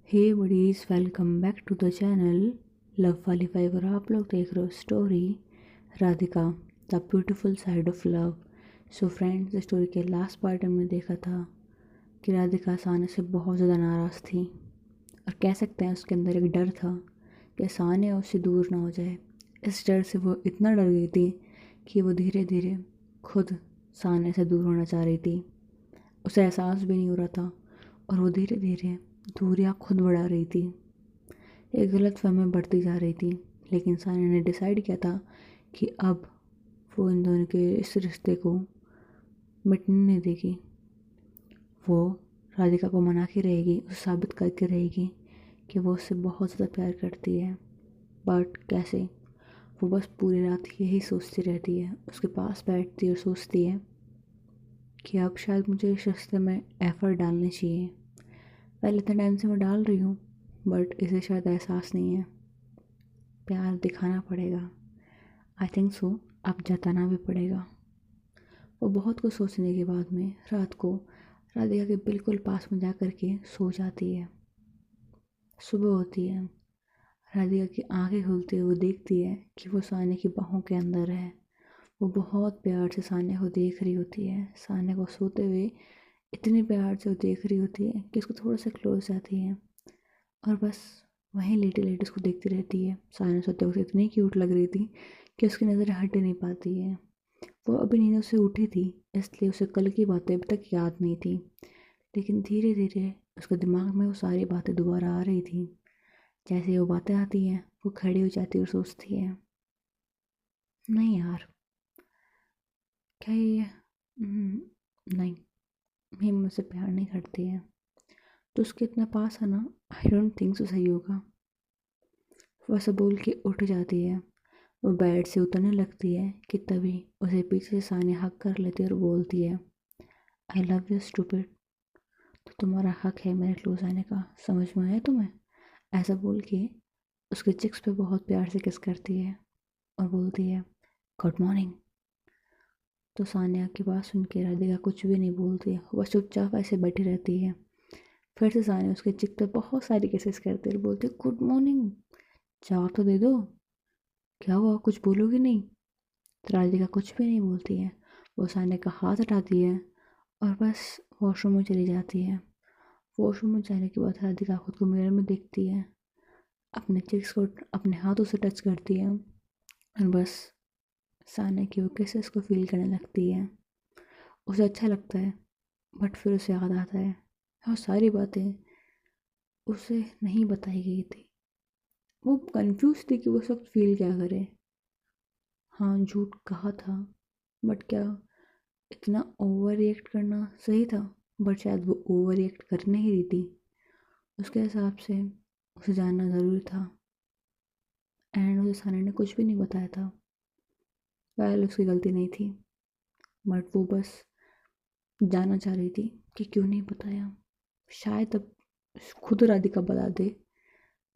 Hey buddies, welcome back to the channel love वाली five. और आप लोग देख रहे हो story Radhika the beautiful side of love. So friends, इस स्टोरी के लास्ट पार्ट हमने देखा था कि राधिका साने से बहुत ज़्यादा नाराज़ थी और कह सकते हैं उसके अंदर एक डर था कि साने उससे दूर ना हो जाए। इस डर से वो इतना डर गई थी कि वो धीरे धीरे खुद साने से दूर होना चाह रही थी। उसे एहसास भी नहीं हो रहा था और वो धीरे धीरे दूरियां खुद बढ़ा रही थी। एक गलतफहमी बढ़ती जा रही थी, लेकिन सानिया ने डिसाइड किया था कि अब वो इन दोनों के इस रिश्ते को मिटने नहीं देगी। वो राधिका को मना के रहेगी, उसे साबित करके रहेगी कि वो उससे बहुत ज़्यादा प्यार करती है। बट कैसे? वो बस पूरी रात यही सोचती रहती है। उसके पास बैठती है और सोचती है कि अब शायद मुझे इस रिश्ते में एफर्ट डालने चाहिए। पहले इतने टाइम से मैं डाल रही हूँ, बट इसे शायद एहसास नहीं है। प्यार दिखाना पड़ेगा। आई थिंक सो, अब जताना भी पड़ेगा। वो बहुत कुछ सोचने के बाद में रात को राधिका के बिल्कुल पास में जा कर के सो जाती है। सुबह होती है, राधिका की आंखें खुलती है। वो देखती है कि वो सानिया की बाहों के अंदर है। वो बहुत प्यार से सानिया को देख रही होती है। सानिया को सोते हुए इतने प्यार से वो देख रही होती है कि उसको थोड़ा सा क्लोज जाती है और बस वहीं लेटे लेटे उसको देखती रहती है। सानिया सोते वक्त इतनी क्यूट लग रही थी कि उसकी नज़र हट ही नहीं पाती है। वो अभी नींद से उठी थी, इसलिए उसे कल की बातें अभी तक याद नहीं थी, लेकिन धीरे धीरे उसके दिमाग में वो सारी बातें दोबारा आ रही थी। जैसे वो बातें आती हैं, वो खड़ी हो जाती है और सोचती है, नहीं यार, क्या ये नहीं, ये मुझसे प्यार नहीं करती है। तो उसके इतना पास है ना, आई डोंट थिंक सो सही होगा। वो ऐसा बोल के उठ जाती है। वो बेड से उतरने लगती है कि तभी उसे पीछे से सानिया हक कर लेती है और बोलती है, आई लव यू स्टूपिड। तो तुम्हारा हक है मेरे क्लोज आने का, समझ में आया तुम्हें? ऐसा बोल के उसके चिक्स पे बहुत प्यार से किस करती है और बोलती है, गुड मॉर्निंग। तो सानिया की बात सुन के राधिका कुछ भी नहीं बोलती है, बस चुपचाप ऐसे बैठी रहती है। फिर से सानिया उसके चिक पे बहुत सारी किसेस करती है और बोलती है, गुड मॉर्निंग, जवाब तो दे दो, क्या हुआ, कुछ बोलोगी नहीं? तो राधिका कुछ भी नहीं बोलती है। वो सानिया का हाथ हटाती है और बस वॉशरूम में चली जाती है। वॉशरूम में जाने के बाद राधिका खुद को मिरर में देखती है, अपने चिक्स को अपने हाथों से टच करती है और बस सानिया की वो किसेस को फील करने लगती है। उसे अच्छा लगता है, बट फिर उसे याद आता है और सारी बातें उसे नहीं बताई गई थी। वो कंफ्यूज थी कि वो सब फील क्या करे। हाँ, झूठ कहा था, बट क्या इतना ओवर रिएक्ट करना सही था? बट शायद वो ओवर रिएक्ट कर नहीं रही थी। उसके हिसाब से उसे जानना ज़रूरी था। एंड उसे सानिया ने कुछ भी नहीं बताया था। वेल, उसकी गलती नहीं थी, बट वो बस जानना चाह रही थी कि क्यों नहीं बताया। शायद अब खुद राधिका बता दे,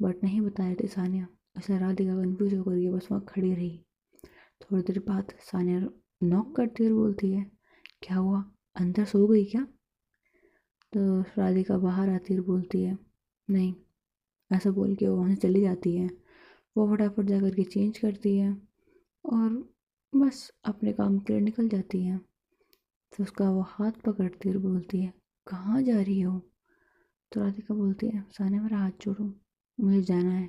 बट नहीं बताया था सानिया। ऐसा राधिका कन्फ्यूज होकर के बस वहाँ खड़ी रही। थोड़ी देर बाद सानिया नॉक करती है और बोलती है, क्या हुआ, अंदर सो गई क्या? तो राधिका बाहर आती है और बोलती है, नहीं। ऐसा बोल के वो वहाँ से चली जाती है। वो फटाफट जा कर के चेंज करती है और बस अपने काम के लिए निकल जाती है। तो उसका वो हाथ पकड़ती है और बोलती है, कहाँ जा रही हो? तो राधिका बोलती है, सानिया मेरा हाथ छोड़ो, मुझे जाना है,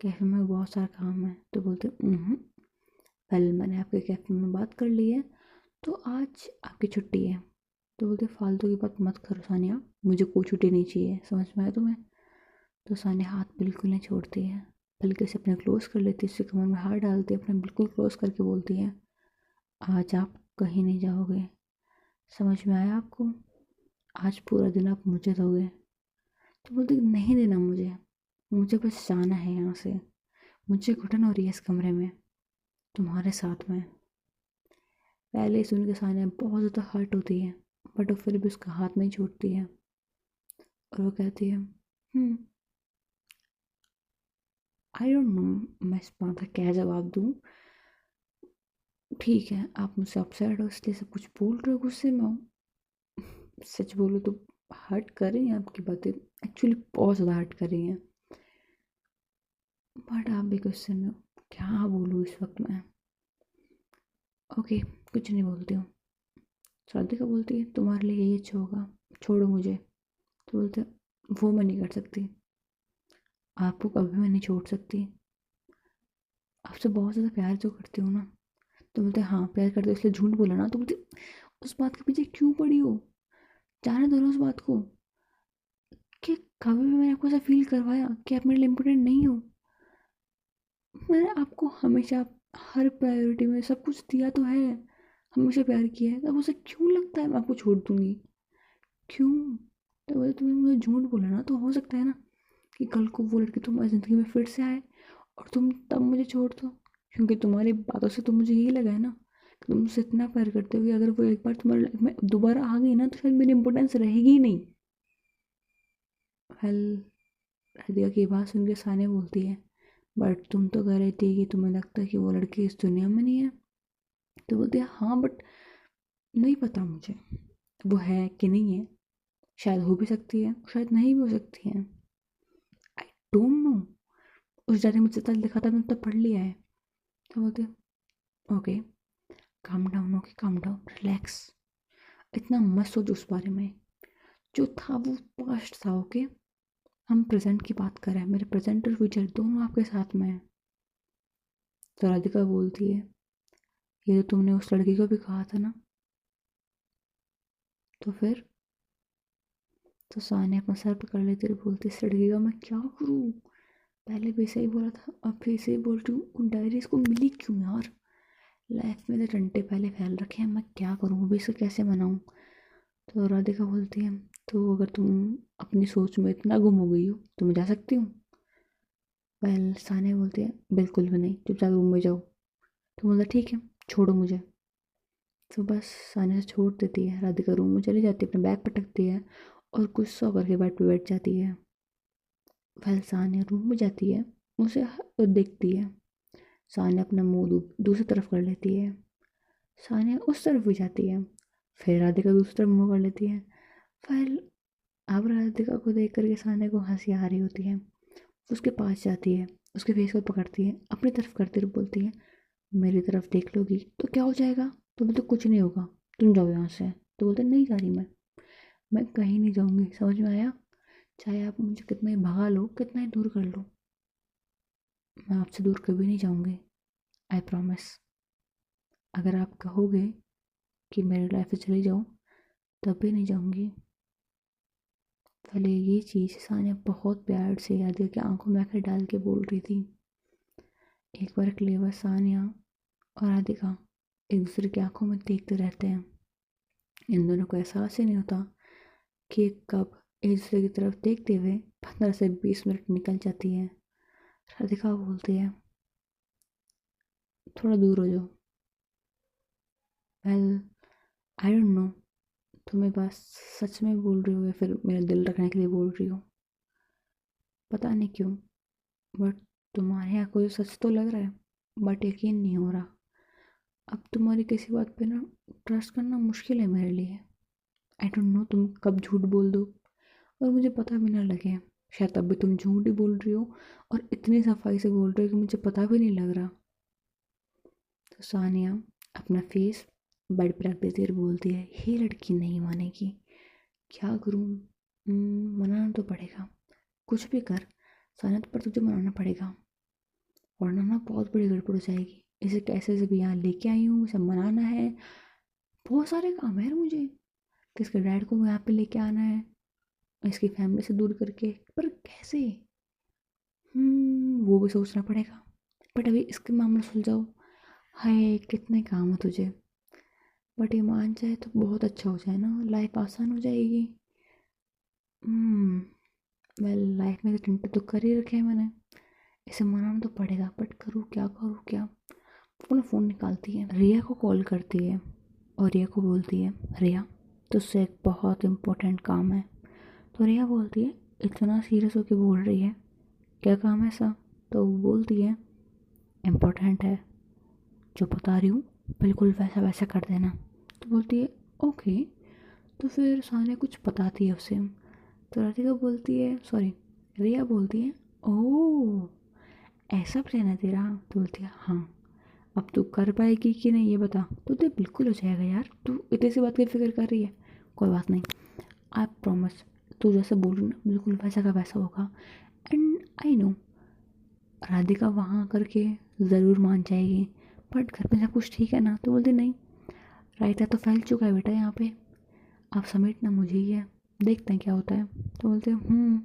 कैफ़े में बहुत सारा काम है। तो बोलते, कल मैंने आपके कैफ़े में बात कर ली है, तो आज आपकी छुट्टी है। तो बोलते, फालतू की बात मत करो सानिया, मुझे कोई छुट्टी नहीं चाहिए, समझ में आया तुम्हें? तो सानिया हाथ बिल्कुल नहीं छोड़ती है, बल्कि उसे अपने क्लोज कर लेती है, उसके कमर में हाथ डालती है, अपने बिल्कुल क्लोज करके बोलती है, आज आप कहीं नहीं जाओगे, समझ में आया आपको? आज पूरा दिन आप मुझे दोगे। तो बोलती, नहीं देना मुझे, मुझे बस जाना है यहाँ से, मुझे घुटन हो रही है इस कमरे में तुम्हारे साथ में। पहले ही सुन के सानिया बहुत ज़्यादा हर्ट होती है, बट वो फिर भी उसका हाथ नहीं छोड़ती है और वो कहती है, आई डोंट नो मैं इस बात का क्या जवाब दूँ। ठीक है, आप मुझसे अपसेट हो इसलिए सब कुछ बोल रहे हो, गुस्से में हो। सच बोलो तो हर्ट कर रही हैं आपकी बातें, एक्चुअली बहुत ज़्यादा हर्ट कर रही हैं, बट आप भी गुस्से में हो। क्या बोलूँ इस वक्त मैं? ओके, कुछ नहीं बोलती हूँ। राधिका बोलती है तुम्हारे लिए यही अच्छा होगा, छोड़ो मुझे। तो बोलते हैं वो मैं नहीं कर सकती, आपको कभी मैं नहीं छोड़ सकती, आपसे बहुत ज़्यादा प्यार जो करती हूँ ना। तो बोलते हैं हाँ प्यार करते हो इसलिए झूठ बोला ना। तो बोलते उस बात के पीछे क्यों पड़ी हो, जाने दो ना उस बात को। कि कभी भी मैंने आपको ऐसा फील करवाया कि आप मेरे लिए इम्पोर्टेंट नहीं हो? मैंने आपको हमेशा हर प्रायोरिटी में सब कुछ दिया तो है, हमेशा प्यार किया है, तब उसे क्यों लगता है मैं आपको छोड़ दूंगी? क्यों? तो बोले तुमने मुझे झूठ बोला ना, तो हो सकता है ना कि कल को वो लड़की तुम्हारी ज़िंदगी में फिर से आए और तुम तब मुझे छोड़ दो। क्योंकि तुम्हारी बातों से तो मुझे यही लगा है ना कि तुम मुझसे इतना प्यार करते हो कि अगर वो एक बार तुम्हारी लाइफ में दोबारा आ गई ना तो शायद मेरी इंपॉर्टेंस रहेगी ही नहीं। वेल, राधिका की बात सुन के सानिया बोलती है बट तुम तो कह रही थी कि तुम्हें लगता है कि वो लड़की इस दुनिया में नहीं है। तो बोलती है हाँ बट नहीं पता मुझे वो है कि नहीं है, शायद हो भी सकती है शायद नहीं भी हो सकती है, आई डोंट नो। उस डायरी में जितना लिखा था मैंने तब पढ़ लिया है। तो बोलते okay, calm down, okay calm down, relax, इतना मत सोच उस बारे में, जो था वो पास्ट था। ओके, हम प्रेजेंट की बात कर रहे हैं, मेरे प्रेजेंट और फ्यूचर दोनों आपके साथ में है। तो राधिका बोलती है ये तो तुमने उस लड़की को भी कहा था ना, तो फिर? तो सानिया अपना सर पकड़ लेती और बोलती इस लड़की का मैं क्या करूँ, पहले भी ऐसे ही बोला था अब भी ऐसे ही बोल रही हूँ, उन डायरीज को मिली क्यों यार? लाइफ में तो टंटे पहले फैल रखे हैं, मैं क्या करूँ अभी इसे कैसे मनाऊँ? तो राधिका बोलती है तो अगर तुम अपनी सोच में इतना गुम हो गई हो तो मैं जा सकती हूँ? वेल, सानिया बोलती है बिल्कुल भी नहीं, चुपचाप रूम में जाओ। तो बोलता ठीक है, छोड़ो मुझे। तो बस सानिया से छोड़ देती है, राधिका रूम में चली जाती है, अपना बैग पटकती है और गुस्सा करके बेड पे बैठ जाती है। वेल, सानिया रूम में जाती है, उसे देखती है, सानिया अपना मुंह दूसरी तरफ कर लेती है, सानिया उस तरफ भी जाती है, फिर राधिका दूसरी तरफ मुंह कर लेती है। फिर अब राधिका को देख करके सानिया को हंसी आ रही होती है, उसके पास जाती है, उसके फेस को पकड़ती है, अपनी तरफ करती हुए बोलती है मेरी तरफ देख लोगी तो क्या हो जाएगा? तो बोलते कुछ नहीं होगा, तुम जाओ यहाँ से। तो बोलते नहीं जा रही मैं कहीं नहीं जाऊँगी, समझ में आया? चाहे आप मुझे कितना ही भगा लो, कितना ही दूर कर लो, मैं आपसे दूर कभी नहीं जाऊँगी, आई प्रॉमिस। अगर आप कहोगे कि मेरी लाइफ से चली जाओ तब भी नहीं जाऊँगी। पहले ये चीज़ सानिया बहुत प्यार से याद के आंखों में आकर डाल के बोल रही थी। एक बार क्लेवर सानिया और राधिका एक दूसरे की आंखों में देखते रहते हैं, इन दोनों को एहसास ही नहीं होता कि कब एक दूसरे की तरफ देखते हुए 15 से 20 मिनट निकल जाती है। राधिका बोलती है थोड़ा दूर हो जाओ। वेल, आई डोंट नो तुम ये बात सच में बोल रही हो या फिर मेरा दिल रखने के लिए बोल रही हो, पता नहीं क्यों, बट तुम्हारे यहाँ कोई सच तो लग रहा है बट यकीन नहीं हो रहा। अब तुम्हारी किसी बात पे ना ट्रस्ट करना मुश्किल है मेरे लिए। आई डोंट नो तुम कब झूठ बोल दो और मुझे पता भी ना लगे, शायद तब भी तुम झूठ ही बोल रही हो और इतनी सफाई से बोल रही हो कि मुझे पता भी नहीं लग रहा। तो सानिया अपना फेस बेड पर रख देती और बोलती है ये लड़की नहीं मानेगी, क्या करूँ? मनाना तो पड़ेगा, कुछ भी कर सानिया, तो पर तुझे मनाना पड़ेगा वरना ना बहुत बड़ी गड़बड़ हो जाएगी। इसे कैसे से भी यहाँ लेके आई हूँ, इसे मनाना है, बहुत सारे काम है यार मुझे, कि इसके डैड को यहाँ पे लेके आना है, इसकी फैमिली से दूर करके, पर कैसे? वो भी सोचना पड़ेगा, बट अभी इसके मामला सुलझाओ, हाय कितने काम है तुझे। बट ये मान जाए तो बहुत अच्छा हो जाए ना, लाइफ आसान हो जाएगी। वेल, लाइफ में तो टेंट तो कर ही रखे हैं मैंने, इसे मनाना तो पड़ेगा, बट करूँ क्या? अपना फ़ोन निकालती है, रिया को कॉल करती है और रिया को बोलती है रिया तुझसे एक बहुत इम्पोर्टेंट काम है। तो रिया बोलती है इतना सीरियस होके बोल रही है, क्या काम है ऐसा? तो वो बोलती है इम्पोर्टेंट है, जो बता रही हूँ बिल्कुल वैसा वैसा कर देना। तो बोलती है ओके, तो फिर सानिया कुछ बताती है उसे। तो राधिका बोलती है, सॉरी, रिया बोलती है, ओह ऐसा प्लान है तेरा? तो बोलती है हाँ। अब तू कर पाएगी कि नहीं ये बता। तो ते बिल्कुल हो जाएगा यार, तू इतनी सी बात की फिक्र कर रही है। कोई बात नहीं, आई प्रॉमिस, तू जैसे बोल रही ना बिल्कुल वैसा का वैसा होगा। एंड आई नो राधिका वहाँ करके ज़रूर मान जाएगी, बट घर पे सब कुछ ठीक है ना? तो बोलती नहीं, रायता तो फैल चुका है बेटा यहाँ पे, आप समेटना मुझे ही है, देखते हैं क्या होता है। तो बोलते हैं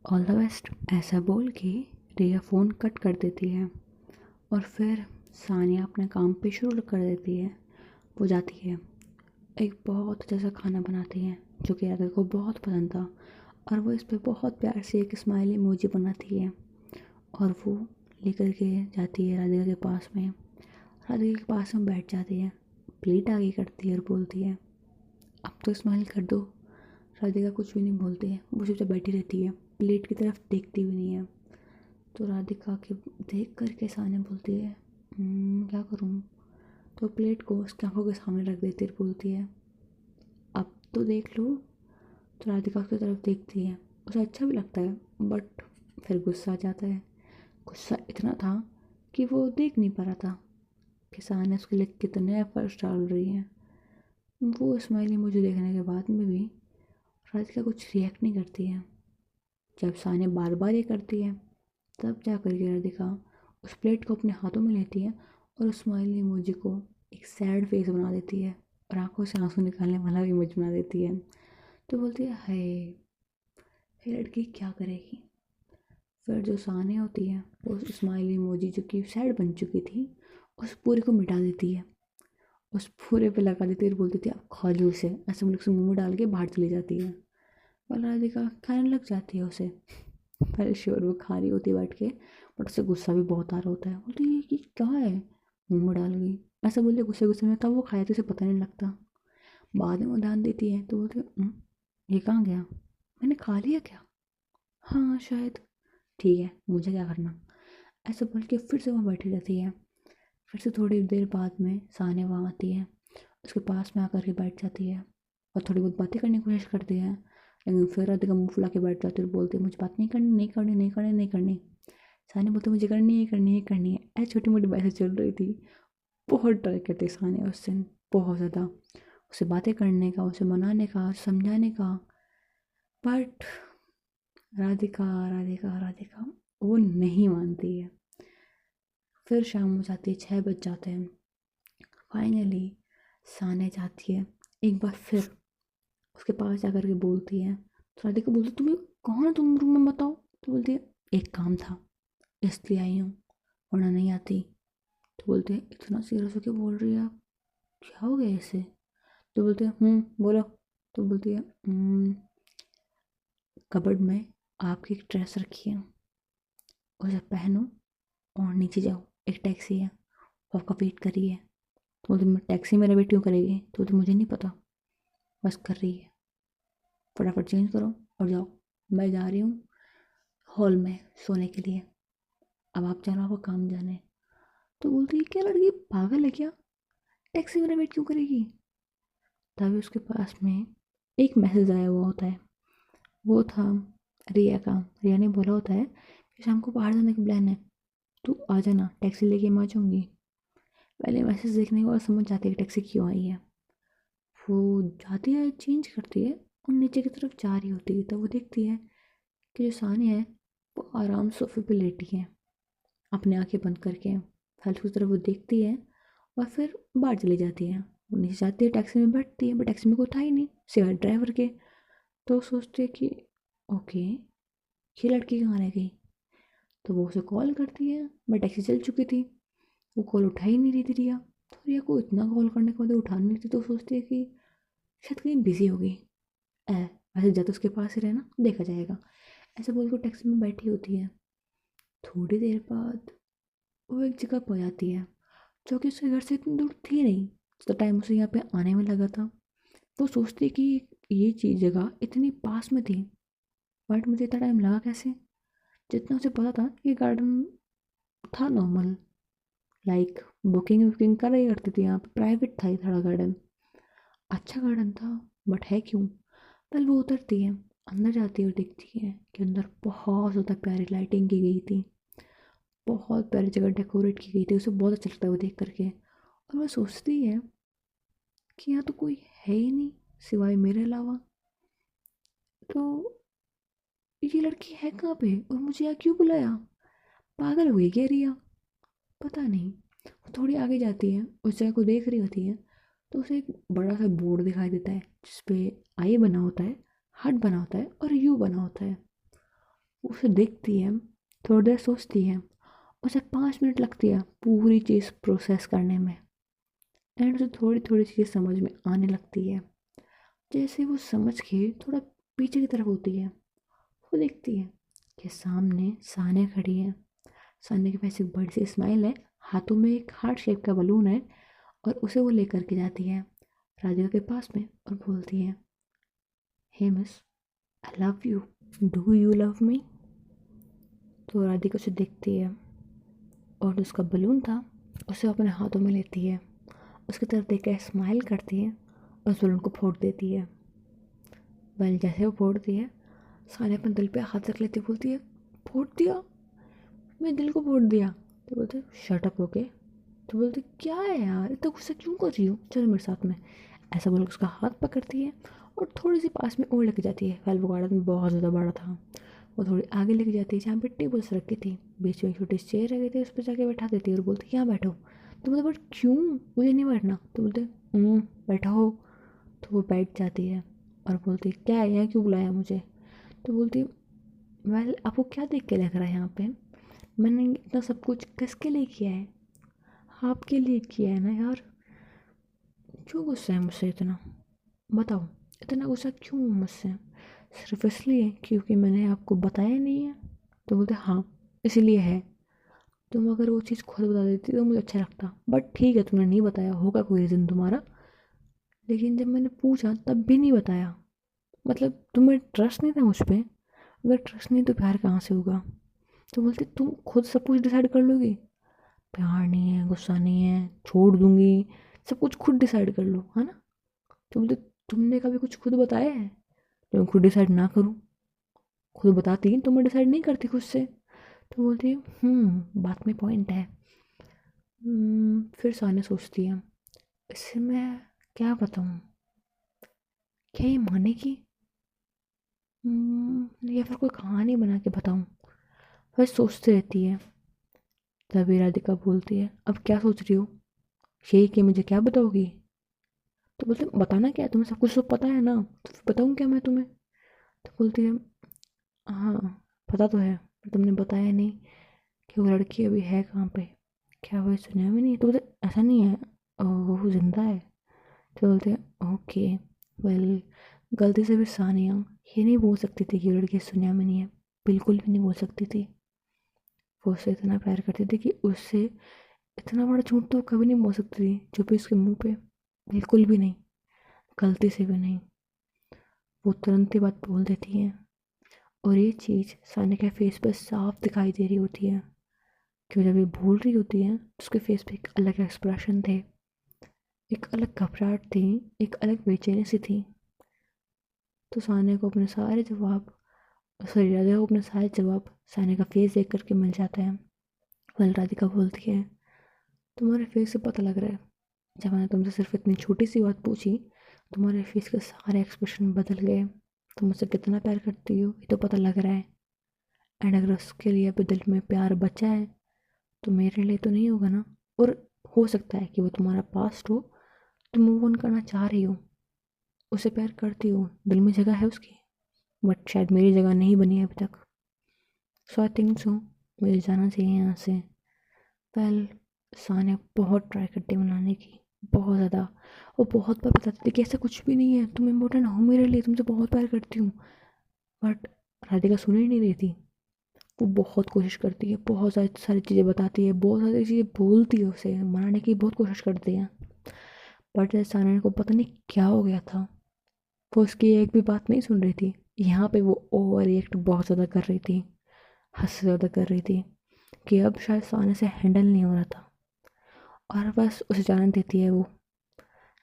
ऑल द बेस्ट। ऐसा बोल के रिया फ़ोन कट कर देती है और फिर सानिया अपने काम पे शुरू कर देती है। वो जाती है, एक बहुत अच्छा सा खाना बनाती है जो कि राधिका को बहुत पसंद था, और वो इस पे बहुत प्यार से एक स्माइली इमोजी बनाती है और वो लेकर के जाती है राधिका के पास में। राधिका के पास में बैठ जाती है, प्लेट आगे करती है और बोलती है अब तो स्माइल कर दो। राधिका कुछ भी नहीं बोलती है, वो चुपचाप बैठी रहती है, प्लेट की तरफ देखती भी नहीं है। तो राधिका के देख करके सानिया बोलती है क्या करूँ?" तो प्लेट को उसकी आंखों के सामने रख देती है और बोलती है अब तो देख लो। तो राधिका उसकी तरफ देखती है, उसे अच्छा भी लगता है, बट फिर गुस्सा आ जाता है। गुस्सा इतना था कि वो देख नहीं पा रहा था कि सानिया उसके लिए कितने एफर्ट्स डाल रही है। वो स्माइली मुझे देखने के बाद में भी राधिका कुछ रिएक्ट नहीं करती है। जब सानिया बार बार ये करती है तब जा कर के राधिका उस प्लेट को अपने हाथों में लेती है और उस स्माइली इमोजी को एक सैड फेस बना देती है और आंखों से आंसू निकालने वाला इमोजी बना देती है। तो बोलती है हाय, ये लड़की क्या करेगी? फिर जो सानिया होती है वो उस स्माइली इमोजी जो कि सैड बन चुकी थी उस पूरे को मिटा देती है, उस पूरे पे लगा देती है और बोलती थी अब खा लो उसे, ऐसे मुल्क से मुंह में डाल के बाहर चली जाती है। और राधिका खाने लग जाती है उसे। पहले श्योर वो खा रही होती है बैठ के, बट उसे गुस्सा भी बहुत आ रहा होता है। बोलती है कि क्या है, मुंह में डाल गई, ऐसा बोलते गुस्से गुस्से में, कब वो खाया तो उसे पता नहीं लगता। बाद में वो ध्यान देती है तो बोलती है ये कहाँ गया, मैंने खा लिया क्या? हाँ शायद, ठीक है मुझे क्या करना। ऐसा बोल के फिर से वहाँ बैठी रहती है। फिर से थोड़ी देर बाद में सानिया वहाँ आती है, उसके पास में आकर के बैठ जाती है और थोड़ी बहुत बातें करने की कोशिश करती है। लेकिन फिर राधिका मुँह फुला के बैठ जाती है और बोलती है मुझे बात नहीं करनी, नहीं करनी, नहीं करनी, नहीं करनी। सानिया बोलती मुझे करनी है, करनी है, करनी है। ऐसी छोटी मोटी बातें चल रही थी। बहुत ट्राई करती सानिया उस दिन, बहुत ज़्यादा उसे बातें करने का, उसे मनाने का, समझाने का, बट राधिका राधिका राधिका वो नहीं मानती है। फिर शाम हो जाती है, 6 बज जाते हैं। फाइनली सानिया जाती है एक बार फिर उसके पास जाकर के बोलती है। तो राधिका बोलती तुम्हें कौन है, तुम रूम में बताओ। तो बोलती है एक काम था इसलिए आई हूँ, वरना नहीं आती। तो बोलते हैं इतना सीरियस होकर बोल रही है आप, क्या हो गया इसे? तो बोलते हैं बोलो। तो बोलती है कबर्ड में आपकी एक ड्रेस रखी है, उसे पहनो और नीचे जाओ, एक टैक्सी है वो आपका वेट कर रही है। तो बोलती मैं टैक्सी मेरा वेट क्यों करेगी? तो बोलती मुझे नहीं पता, बस कर रही है, फटाफट चेंज करो और जाओ, मैं जा रही हूँ हॉल में सोने के लिए, अब आप जाना, आपको काम जाना है। तो बोलती है क्या लड़की पागल है क्या, टैक्सी मेरा वेट क्यों करेगी? तभी उसके पास में एक मैसेज आया हुआ होता है, वो था रिया का। रिया ने बोला होता है कि शाम को बाहर जाने का प्लान है, तू आ जाना, टैक्सी लेके मैं आ जाऊँगी। पहले मैसेज देखने के बाद समझ जाती है कि टैक्सी क्यों आई है। वो जाती है, चेंज करती है और नीचे की तरफ जा रही होती है, तब वो देखती है कि जो सानिया है वो आराम सोफे पे लेटी है, अपनी आंखें बंद करके। फालतू की तरफ वो देखती है और फिर बाहर चली जाती है। वो नीचे जाती है, टैक्सी में बैठती है, बट टैक्सी में कोई था ही नहीं सिवाय ड्राइवर के। तो वो सोचती है कि ओके, ये लड़की कहाँ रह गई। तो वो उसे कॉल करती है, बट टैक्सी चल चुकी थी, वो कॉल उठा ही नहीं रही थी रिया। तो रिया को इतना कॉल करने के बाद वो उठा नहीं रही थी, तो सोचती है कि शायद कहीं बिजी हो गई। वैसे जा तो उसके पास ही रहना, देखा जाएगा। ऐसे बोल कर टैक्सी में बैठी होती है। थोड़ी देर बाद वो एक जगह पहुँच जाती है जो कि उसके घर से इतनी दूर थी नहीं, तो टाइम उसे यहाँ पे आने में लगा था। वो सोचती है कि ये चीज़ जगह इतनी पास में थी, बट मुझे इतना टाइम लगा कैसे? जितना उसे पता था कि गार्डन था नॉर्मल, लाइक बुकिंग वुकिंग कर रही करती थी, यहाँ पे प्राइवेट था ये थोड़ा गार्डन, अच्छा गार्डन था। बट है क्यों? पहले वो उतरती है, अंदर जाती है और देखती है कि अंदर बहुत ज़्यादा प्यारी लाइटिंग की गई थी, बहुत प्यारी जगह डेकोरेट की गई थी। उसे बहुत अच्छा लगता है वो देख करके। और वह सोचती है कि यहाँ तो कोई है ही नहीं सिवाय मेरे अलावा, तो ये लड़की है कहाँ पे और मुझे यहाँ क्यों बुलाया? पागल हो गई क्या रिया? पता नहीं। वो थोड़ी आगे जाती है, उस जगह को देख रही होती है, तो उसे एक बड़ा सा बोर्ड दिखाई देता है जिसपे आई बना होता है, हार्ट बना होता है और यू बना होता है। उसे देखती है, थोड़ी देर सोचती है, उसे 5 मिनट लगती है पूरी चीज़ प्रोसेस करने में। एंड उसे थोड़ी थोड़ी चीज़ें समझ में आने लगती है। जैसे वो समझ के थोड़ा पीछे की तरफ होती है, वो देखती है कि सामने सानिया खड़ी है। सानिया के पास एक बड़ी सी स्माइल है, हाथों में एक हार्ट शेप का बलून है, और उसे वो लेकर के जाती है राधिका के पास में और बोलती है, hey miss, I love you, do you love me? तो राधिका उसे देखती है और उसका बलून था उसे अपने हाथों में लेती है, उसकी तरफ देख कर स्माइल करती है और उस बलून को फोड़ देती है। वेल, जैसे वो फोड़ती है, सानिया अपने दिल पे हाथ रख लेती, बोलती है, फोड़ दिया? मैं दिल को फोड़ दिया? तो बोलते शट अप, ओके। तो बोलते क्या है यार, इतना गुस्सा क्यों कर रही हो, चलो मेरे साथ में। ऐसा बोल के उसका हाथ पकड़ती है और थोड़ी सी पास में और लेके जाती है। वेल, वो गार्डन बहुत ज़्यादा बड़ा था। वो थोड़ी आगे लेके जाती है जहाँ पे टेबल्स रखी थी, बीच में एक छोटी सी चेयर रखी थी, उस पर जाके बैठा देती है और बोलती यहाँ बैठो। तो बोलते बट क्यों, मुझे नहीं बैठना? तो बोलते बैठा हो। तो वो बैठ जाती है और बोलती क्या है, यहाँ क्यों बुलाया मुझे? तो बोलती वेल, आपको क्या देख के लग रहा है यहाँ पे मैंने इतना सब कुछ किसके लिए किया है? आपके लिए किया है ना यार। क्यों गुस्सा है मुझसे इतना, बताओ, इतना गुस्सा क्यों है मुझसे? सिर्फ इसलिए क्योंकि मैंने आपको बताया नहीं है? तो बोलते हाँ, इसीलिए है। तुम अगर वो चीज़ खुद बता देती तो मुझे अच्छा लगता, बट ठीक है, तुमने नहीं बताया, होगा कोई रीज़न तुम्हारा। लेकिन जब मैंने पूछा तब भी नहीं बताया, मतलब तुम्हें ट्रस्ट नहीं था मुझ पर? अगर ट्रस्ट नहीं तो प्यार कहाँ से होगा? तो बोलते तुम खुद सब कुछ डिसाइड कर लोगी, प्यार नहीं है, गुस्सा नहीं है, छोड़ दूंगी, सब कुछ खुद डिसाइड कर लो, है ना? तो बोलते तुमने कभी कुछ खुद बताया है तो मैं खुद डिसाइड ना करूँ? खुद बताती तो मैं डिसाइड नहीं करती खुद से। तो बोलती है बात में पॉइंट है। फिर सानिया सोचती है, इससे मैं क्या बताऊँ, क्या ये मानेगी? या फिर कोई कहानी बना के बताऊँ? बस सोचती रहती है। तभी राधिका बोलती है, अब क्या सोच रही हो, यही कि मुझे क्या बताओगी? तो बोलते बताना क्या है, तुम्हें सब कुछ तो पता है ना, तो फिर बताऊँ क्या मैं तुम्हें? तो बोलती है हाँ, पता तो है, पर तुमने बताया नहीं कि वो लड़की अभी है कहाँ पे, क्या वो सुना भी नहीं? तो बोलते ऐसा नहीं है, वो जिंदा है। तो बोलते हैं ओके। वेल, गलती से भी सानिया ये नहीं बोल सकती थी कि वो लड़की सुनिया में नहीं है, बिल्कुल भी नहीं बोल सकती थी। वो उससे इतना प्यार करती थी कि उससे इतना बड़ा झूठ तो कभी नहीं बोल सकती थी जो भी उसके मुंह पे, बिल्कुल भी नहीं, गलती से भी नहीं। वो तुरंत ही बात बोल देती है। और ये चीज़ सानिया के फेस पे साफ दिखाई दे रही होती है, क्यों जब ये भूल रही होती है तो उसके फेस पे एक अलग एक्सप्रेशन थे, एक अलग घबराहट थी, एक अलग बेचैनी सी थी। तो सानिया को अपने सारे जवाब, सॉरी, राधिका को अपने सारे जवाब सानिया का फेस देख करके मिल जाता है। वल, राधिका बोलती है, तुम्हारे फेस से पता लग रहा है, जब मैंने तुमसे सिर्फ इतनी छोटी सी बात पूछी तुम्हारे फेस के सारे एक्सप्रेशन बदल गए। तुम मुझसे कितना प्यार करती हो ये तो पता लग रहा है। एंड अगर उसके लिए अभी दिल में प्यार बचा है तो मेरे लिए तो नहीं होगा ना। और हो सकता है कि वो तुम्हारा पास्ट हो, तुम मूव ऑन करना चाह रही हो, उसे प्यार करती हो, दिल में जगह है उसकी, बट शायद मेरी जगह नहीं बनी है अभी तक। सो आई थिंक सो मुझे जाना चाहिए यहाँ से। वेल, सानिया बहुत ट्राई करती है मनाने की, बहुत ज़्यादा। वो बहुत बार बताती थी कि ऐसा कुछ भी नहीं है, तुम इम्पोर्टेंट हो मेरे लिए, तुमसे बहुत प्यार करती हूँ, बट राधिका सुन ही नहीं रही थी। वो बहुत कोशिश करती है, बहुत सारी सारी चीज़ें बताती है, बहुत सारी चीज़ें बोलती है, उसे मनाने की बहुत कोशिश करती है, बट सानिया को पता नहीं क्या हो गया था, वो उसकी एक भी बात नहीं सुन रही थी। यहाँ पे वो ओवर रिएक्ट बहुत ज़्यादा कर रही थी, हद से ज़्यादा कर रही थी, कि अब शायद सानिया से हैंडल नहीं हो रहा था, और बस उसे जाने देती है वो।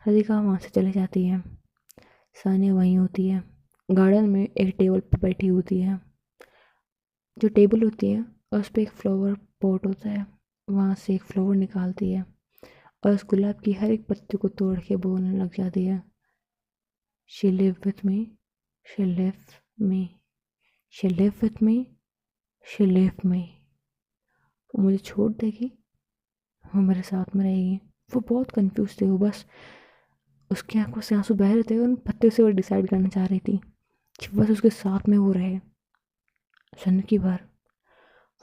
राधिका वहाँ से चली जाती है। सानिया वहीं होती है, गार्डन में एक टेबल पर बैठी होती है। जो टेबल होती है उस पर एक फ्लावर पॉट होता है, वहाँ से एक फ्लावर निकालती है और उस गुलाब की हर एक पत्ती को तोड़ के बोलने लग जाती है, she live with me, she live me, she live with me, she live मी। वो मुझे छोड़ देगी, वो मेरे साथ में रहेगी। वो बहुत कंफ्यूज थी, वो बस उसकी आंखों से आंसू बह रहे थे, उन पत्ते से वो डिसाइड करना चाह रही थी कि बस उसके साथ में वो रहे जिंदगी भर।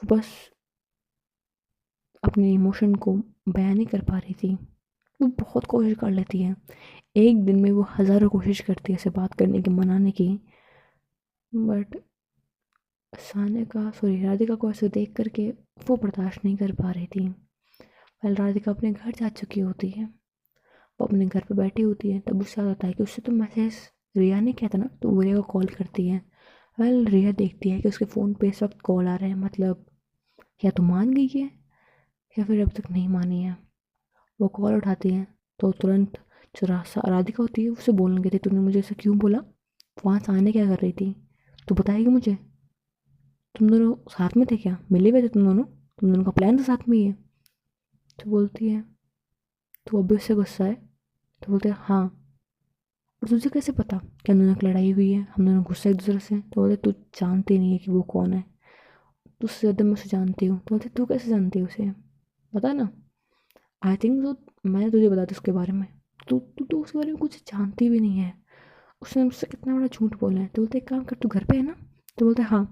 वो बस अपने इमोशन को बयान नहीं कर पा रही थी। वो बहुत कोशिश कर लेती है, एक दिन में वो हज़ारों कोशिश करती है इसे बात करने की, मनाने की, बट राधिका को ऐसे देख करके वो बर्दाश्त नहीं कर पा रही थी। पहले राधिका अपने घर जा चुकी होती है, वो अपने घर पे बैठी होती है, तब उससे याद आता है कि उससे तो मैसेज रिया ने किया था ना, तो वो रिया को कॉल करती है। रिया देखती है कि उसके फ़ोन पे इस वक्त कॉल आ रहे हैं, मतलब या तो मान गई है या फिर अब तक नहीं मानी है। वो कॉल उठाती है तो तुरंत जो राधिका होती है उससे बोलने गई थी, तूने मुझे ऐसा क्यों बोला, वहाँ से आने क्या कर रही थी, तू बताएगी मुझे, तुम दोनों साथ में थे क्या, मिले हुए थे तुम दोनों का प्लान था साथ में ही है। तो बोलती है, तो अभी उससे गुस्सा है, तो बोलते हैं हाँ, और तुझे कैसे पता कि हम दोनों की लड़ाई हुई है, हम दोनों गुस्सा एक दूसरे से। तो बोलते तू जानती नहीं है कि वो कौन है, तुझसे ज़्यादा मैं उसे जानती हूँ। तो बोलते तू कैसे जानती है उसे, बता ना। आई थिंक तो मैंने तुझे बता दी उसके बारे में, तू तू तो उसके बारे में कुछ जानती भी नहीं है, उसने मुझसे कितना बड़ा झूठ बोला है। तो बोलते एक काम कर, तू घर पे है ना। तो बोलते हाँ,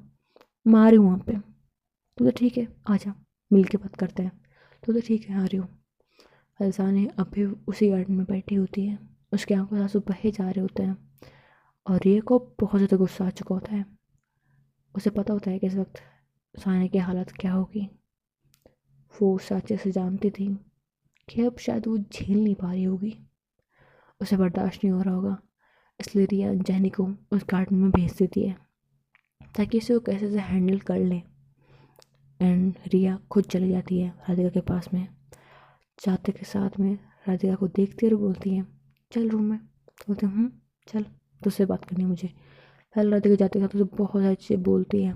मैं आ रही हूँ वहाँ पे। तो बोलते ठीक है आ जा, मिल के बात करते हैं। तो बोलते ठीक है आ रही हूँ। फैज़ान अभी उसी गार्डन में बैठी होती है, उसकी आंखों से आंसू बहे जा रहे होते हैं और रिया को बहुत ज़्यादा गुस्सा आ चुका होता है। उसे पता होता है कि इस वक्त सानिया की हालत क्या होगी। वो उसे अच्छे से जानती थी कि अब शायद वो झेल नहीं पा रही होगी, उसे बर्दाश्त नहीं हो रहा होगा, इसलिए रिया जैनी को उस गार्डन में भेज देती है ताकि इसे वो कैसे से हैंडल कर ले। एंड रिया खुद चली जाती है राधिका के पास में, जाते के साथ में राधिका को देखती है और बोलती है चल रूम में। तो बोलते हैं चल, तुझसे बात करनी है मुझे। पहले राधिका जाते के साथ उसे बहुत सारी चीज़ें बोलती है,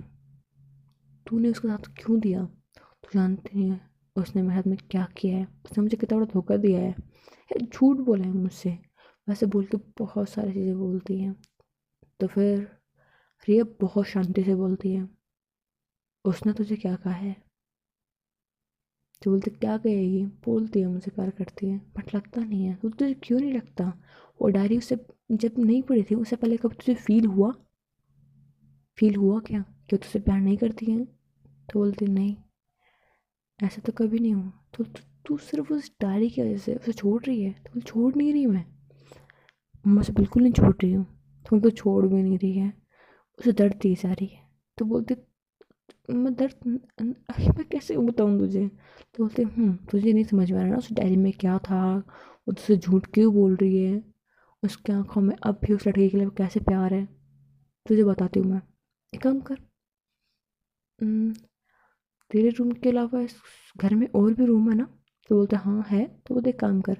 तूने उसके साथ क्यों दिया, तू जानती है उसने मेरे हाथ में क्या किया है, उसने मुझे कितना बड़ा धोखा दिया है, या झूठ बोला है मुझसे, वैसे बोल के बहुत सारी चीज़ें बोलती हैं। तो फिर रिया बहुत शांति से बोलती है, उसने तुझे क्या कहा है। तो बोलते क्या कहेगी, बोलती है मुझे प्यार करती है, बट लगता नहीं है। तो तुझे क्यों नहीं लगता, वो डायरी उससे जब नहीं पढ़ी थी उससे पहले कब तुझे फील हुआ क्या कि वो तुझसे प्यार नहीं करती है। तो बोलती नहीं, ऐसा तो कभी नहीं हुआ। तो तू सिर्फ उस डायरी की वजह से उसे छोड़ रही है। तो बोल छोड़ नहीं रही मैं उसे बिल्कुल नहीं छोड़ रही हूँ। तुम तो छोड़ भी नहीं रही है, उसे दर्द दी जा रही है। तो बोलते मैं दर्द मैं कैसे बताऊँ तुझे। तो बोलते तुझे नहीं समझ में आ रहा ना उस डायरी में क्या था, वो तुझसे झूठ क्यों बोल रही है, उसकी आंखों में अब भी उस लड़के के लिए कैसे प्यार है, तुझे बताती हूँ मैं। एक काम कर, हम्म, तेरे रूम के अलावा इस घर में और भी रूम है ना। तो बोलते हाँ है। तो बोलते एक काम कर,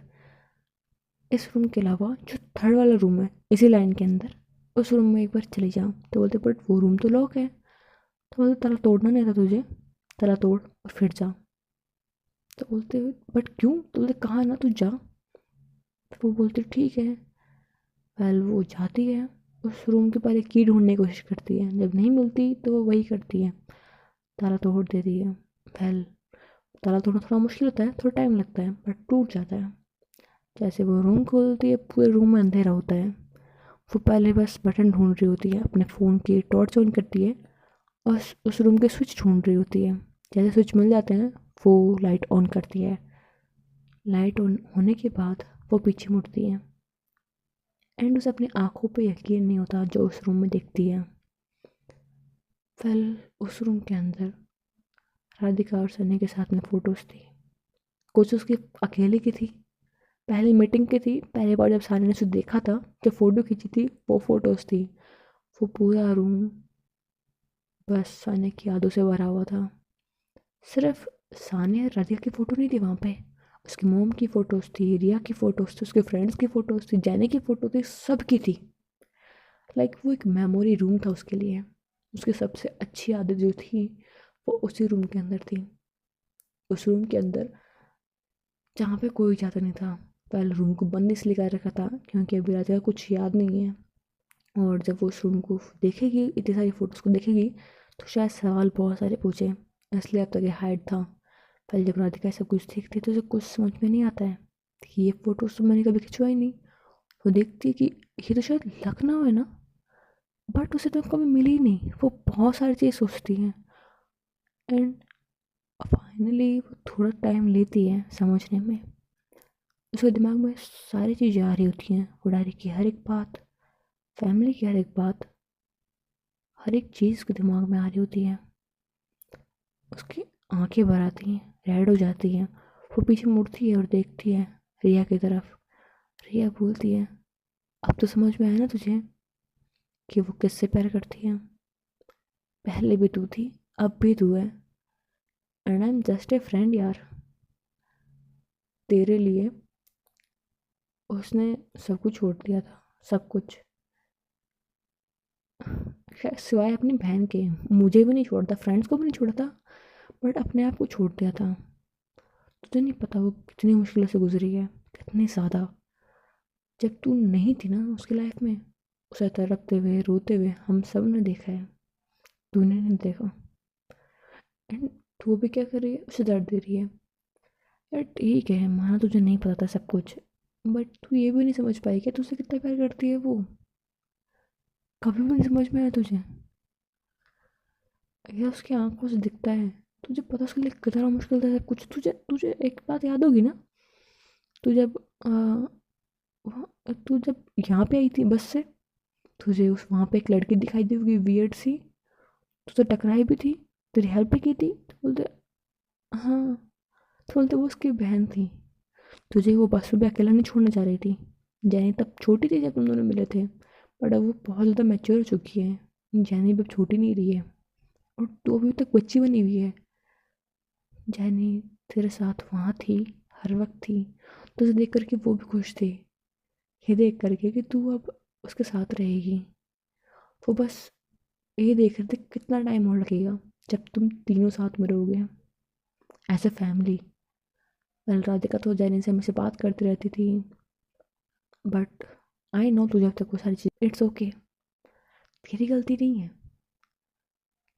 इस रूम के अलावा जो थर्ड वाला रूम है इसी लाइन के अंदर, उस रूम में एक बार चली जाओ। तो बोलते बट वो रूम तो लॉक है। तो बोलते ताला तोड़ना नहीं था तुझे, ताला तोड़ और फिर जा। तो बोलते बट क्यों। तो बोलते कहाँ ना तू जा। तो वो बोलती ठीक है। वेल वो जाती है, उस रूम के पहले की ढूंढने की कोशिश करती है, जब नहीं मिलती तो वो वही करती है, ताला तोड़ देती है। वेल ताला तोड़ना थोड़ा मुश्किल होता है, थोड़ा टाइम लगता है, बट टूट जाता है। जैसे वो रूम खोलती है पूरे रूम में अंधेरा होता है। वो पहले बस बटन ढूंढ रही होती है, अपने फ़ोन की टॉर्च ऑन करती है और उस रूम के स्विच ढूंढ रही होती है। जैसे स्विच मिल जाते हैं वो लाइट ऑन करती है। लाइट ऑन होने के बाद वो पीछे मुड़ती है एंड उसे अपनी आंखों पे यकीन नहीं होता जो उस रूम में देखती है। वेल उस रूम के अंदर राधिका और सनी के साथ में फ़ोटोज़ थी, कुछ उसकी अकेले की थी, पहली मीटिंग की थी, पहली बार जब सानी ने उसे देखा था जो फ़ोटो खींची थी वो फ़ोटोज़ थी। वो पूरा रूम बस सानिया की यादों से भरा हुआ था। सिर्फ सानिया राधिका की फ़ोटो नहीं थी वहाँ पे, उसकी मोम की फ़ोटोज़ थी, रिया की फ़ोटोज़ थी, उसके फ्रेंड्स की फ़ोटोज़ थी, जैनी की फ़ोटो थी, सबकी थी। लाइक वो एक मेमोरी रूम था उसके लिए। उसकी सबसे अच्छी आदत जो थी वो उसी रूम के अंदर थी। उस रूम के अंदर जहाँ पे कोई जाता नहीं था। पहले रूम को बंद इसलिए कर रखा था क्योंकि अभी राजा का कुछ याद नहीं है। और जब वो उस रूम को देखेगी, इतनी सारी फोटोज को देखेगी, तो शायद सवाल बहुत सारे पूछे। इसलिए अब तक ये हाइड था। पहले जब राधिका सब कुछ देखती तो उसे कुछ समझ में नहीं आता है कि ये फोटोज तो मैंने कभी खिंचवाई नहीं। वो देखती है कि ये तो शायद लखनऊ है ना, बट उसे तो कभी मिली नहीं। वो बहुत सारी चीज़ सोचती है एंड फाइनली वो थोड़ा टाइम लेती है समझने में। उसके दिमाग में सारी चीज़ें आ रही होती हैं, वो डायरी की हर एक बात, फैमिली की हर एक बात, हर एक चीज़ उसके दिमाग में आ रही होती है। उसकी आंखें भर आती हैं, रेड हो जाती हैं। वो पीछे मुड़ती है और देखती है रिया की तरफ। रिया बोलती है, अब तो समझ में आया ना तुझे कि वो किससे प्यार करती है। पहले भी तू थी, अब भी तू है, and I am just a friend यार। तेरे लिए उसने सब कुछ छोड़ दिया था, सब कुछ, शायद सिवाय अपनी बहन के। मुझे भी नहीं छोड़ा था, फ्रेंड्स को भी नहीं छोड़ा था, बट अपने आप को छोड़ दिया था। तुझे नहीं पता वो कितनी मुश्किलों से गुजरी है, कितनी ज़्यादा। जब तू नहीं थी ना उसकी लाइफ में, उसे तड़पते हुए रोते हुए हम सब ने देखा है, तूने नहीं देखा। एंड तू भी क्या कर रही है, उसे दर्द दे रही है। यार ठीक है, माना तुझे नहीं पता था सब कुछ, बट तू ये भी नहीं समझ पाई कि तुझसे कितना प्यार करती है वो। कभी भी नहीं समझ में आया तुझे। या उसकी आंखों से दिखता है, तुझे पता उसके लिए कितना मुश्किल था सब कुछ। तुझे तुझे एक बात याद होगी ना, तू जब तू जब यहाँ पे आई थी बस से, तुझे उस वहाँ पे एक लड़की दिखाई दी होगी वियर्ड सी, तुझसे टकराई भी थी, तेरी हेल्प भी की थी, तो बोलते हाँ, तो बोलते वो उसकी बहन थी। तुझे वो बस में अकेला नहीं छोड़ना चाह रही थी। जैनी तब छोटी थी जब तुम दोनों मिले थे, बट अब वो बहुत ज़्यादा मैच्योर हो चुकी है। जैनी भी अब छोटी नहीं रही है, और तू अभी तक बच्ची बनी हुई है। जैनी तेरे साथ वहाँ थी, हर वक्त थी, तुझे देख करके वो भी खुश थी, ये देख करके कि तू अब उसके साथ रहेगी। वो बस ये देख रहे थे कितना टाइम और लगेगा जब तुम तीनों साथ में रहोगे एज ए फैमिली। राधिका तो जैनी से हमेशा बात करती रहती थी, बट आई नो तुझे अब तक वो सारी चीज़, इट्स ओके, तेरी गलती नहीं है,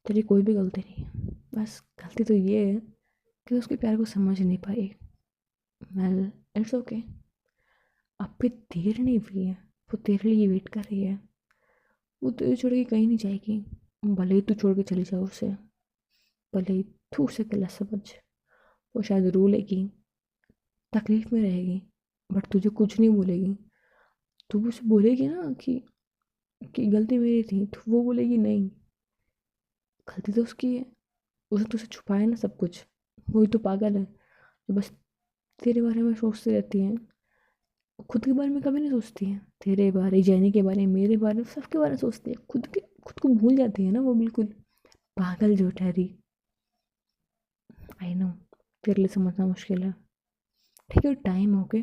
तेरी कोई भी गलती नहीं है। बस गलती तो ये है कि उसके प्यार को समझ नहीं पाई। वेल, इट्स ओके, अब भी देर नहीं हुई है, वो तेरे लिए वेट कर रही है। वो तुझे छोड़ के कहीं नहीं जाएगी, भले ही तू छोड़ के चली जाओ उसे, भले ही तू उसे गलत समझ। वो शायद रो लेगी, तकलीफ में रहेगी, बट तुझे कुछ नहीं बोलेगी। तू उसे बोलेगी ना कि गलती मेरी थी, तो वो बोलेगी नहीं, गलती तो उसकी है, उसने तुझसे छुपाया ना सब कुछ। वही तो पागल है जो बस तेरे बारे में सोचती रहती है, खुद के बारे में कभी नहीं सोचती है। तेरे बारे, जैनी के बारे में, मेरे बारे में, सबके बारे में सोचती है, खुद को भूल जाती है ना वो, बिल्कुल पागल जो ठहरी। आई नो तेरे लिए समझना मुश्किल है, ठीक है टाइम हो गए,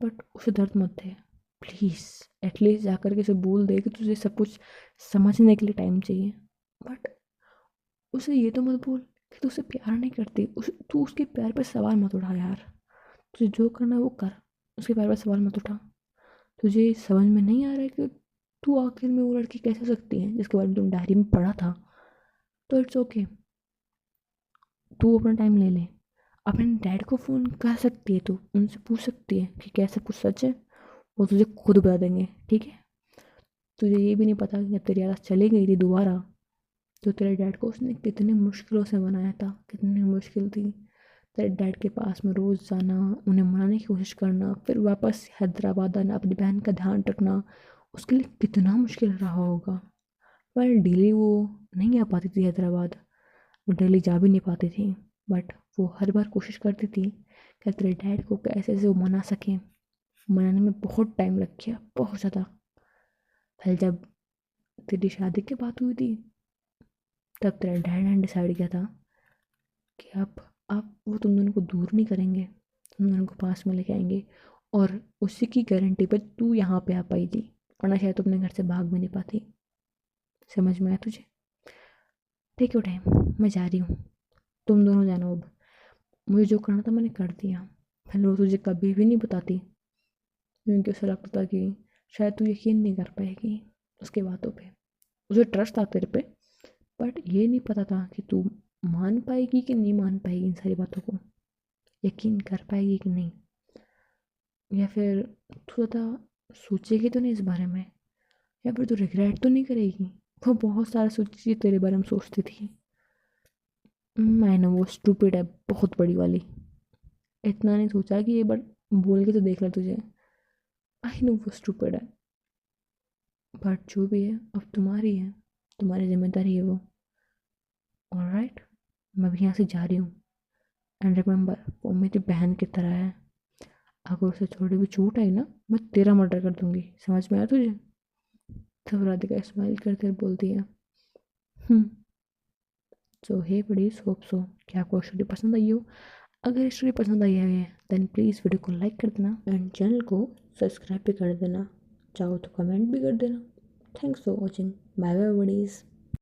बट उसे दर्द मत दे प्लीज़। एटलीस्ट जाकर के उसे बोल दे कि तुझे सब कुछ समझने के लिए टाइम चाहिए, बट उसे ये तो मत बोल कि तू उसे प्यार नहीं करती। तू उसके प्यार पे सवाल मत उठा यार। तुझे जो करना है वो कर, उसके प्यार पे सवाल मत उठा। तुझे समझ में नहीं आ रहा है कि तू आखिर में वो लड़की कैसे हो सकती है जिसके बारे में तुम डायरी में पढ़ा था। तो इट्स ओके, तू अपना टाइम ले ले। अपने डैड को फ़ोन कर सकती है, तू उनसे पूछ सकती है कि क्या सब कुछ सच है। वो तुझे खुद बता देंगे, ठीक है। तुझे ये भी नहीं पता कि जब तेरी आदत चली गई थी दोबारा, तो तेरे डैड को उसने कितनी मुश्किलों से मनाया था, कितनी मुश्किल थी। तेरे डैड के पास में रोज़ जाना, उन्हें मनाने की कोशिश करना, फिर वापस हैदराबाद आना, अपनी बहन का ध्यान रखना, उसके लिए कितना मुश्किल रहा होगा। पर डेली वो नहीं आ पाती थी हैदराबाद, वो डेली जा भी नहीं पाती थी, बट वो हर बार कोशिश करती थी कि तेरे डैड को कैसे से वो मना सकें। मनाने में बहुत टाइम लग गया, बहुत ज़्यादा। फिर जब तेरी शादी की बात हुई थी, तब तेरा डैड ने डिसाइड किया था कि अब वो तुम दोनों को दूर नहीं करेंगे, तुम दोनों को पास में लेके आएंगे। और उसी की गारंटी पर तू यहाँ पे आ पाई थी। वरना शायद तुम अपने घर से भाग भी नहीं पाती। समझ में आया तुझे? टेक योर टाइम, मैं जा रही हूँ, तुम दोनों जानो अब। मुझे जो करना था मैंने कर दिया। पहले वो तुझे कभी भी नहीं बताती, क्योंकि उसे लगता था कि शायद तू यकीन नहीं कर पाएगी उसकी बातों पे। उसे ट्रस्ट था तेरे पे, बट ये नहीं पता था कि तू मान पाएगी कि नहीं मान पाएगी इन सारी बातों को, यकीन कर पाएगी कि नहीं, या फिर तू ज़्यादा सोचेगी तो नहीं इस बारे में, या फिर तू रिग्रेट तो नहीं करेगी। वो बहुत सारा सोची तेरे बारे में सोचती थी। मैं ना वो स्टूपिड है, बहुत बड़ी वाली। इतना नहीं सोचा कि एक बार बोल के तो देख ले तुझे। आई नो वो स्टूपिड है, बट जो भी है अब तुम्हारी है, तुम्हारी जिम्मेदारी है वो। ऑलराइट, मैं भी यहाँ से जा रही हूँ। एंड रिमेंबर, वो मेरी बहन की तरह है। अगर उसे थोड़ी भी चोट आई ना, मैं तेरा मर्डर कर दूंगी। समझ में आया तुझे? तब राधिका स्माइल करके बोलती है, हम्म। सो हे बडीज, होप सो कि आपको स्टोरी पसंद आई हो। अगर स्टोरी पसंद आई है देन प्लीज़ वीडियो को लाइक कर देना एंड चैनल को सब्सक्राइब भी कर देना। चाहो तो कमेंट भी कर देना। Thanks for watching. Bye bye buddies.